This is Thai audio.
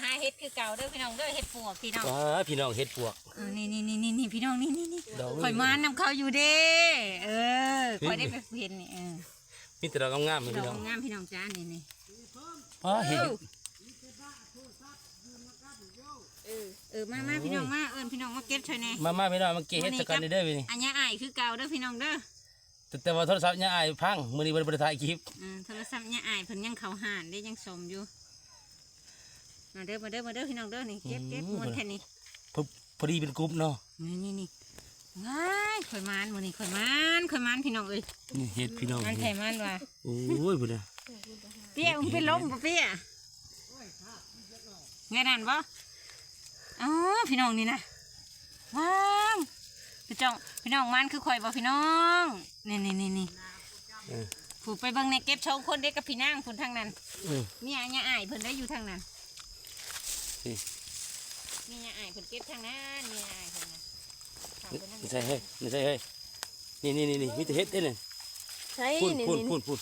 หาเห็ดคือเก่าเด้อพี่น้องเด้อเห็ดปวกพี่น้องพี่น้องเห็ดปวกนี่พี่น้องนี่ข่อยมานำเขาอยู่เด้ข่อยได้ไปเห็นนี่มีแต่ดอกงามๆ ด พี่ อ น้อก ง งามพี่น้องจ้านี่เห็ดมาพี่น้องมาพี่น้องมาเก็บช่วยแน่มาพี่น้องมาเก็บเห็ดสักกันเด้อพี่นี่อันนี้อายคือเก่าเด้อพี่น้องเด้อแต่ว่าโทรศัพท์เนี่ยอายพังมื้อนี้บ่ได้ถ่ายคลิปโทรศัพท์เนี่ยอายเพิ่นยังเขาห่านได้ยังสมอยู่มาเด้อพี่น้องเด้อนี่เก็บมวนแค่นี้พอดีเป็นกรุ๊ปเนาะนี่ว้ายข่อยมานมื้อนี้ข่อยมานพี่น้องเอ้ยนี่เห็ดพี่น้องมันไข่มันว่ะโอ้ยพุ่นน่ะเปี้ยเป็นลมบ่เปี้ยไงนั่นบ่อ๋อพี่น้องนี่นะว้าวพี่น้องมันคือข่อยบ่พี่น้องนี่ผูไปเบิ่งในเก็บชงคนเด็กกับพี่นางคนทางนั้นเนี่ยอายเพิ่นได้อยู่ทางนั้นนี่อายเพิ่นเก็บทางนั้นนี่อายเพิ่นนะนี่ใช่เฮ้ยนี่มีแต่เห็ดเด้นี่ใช่พูน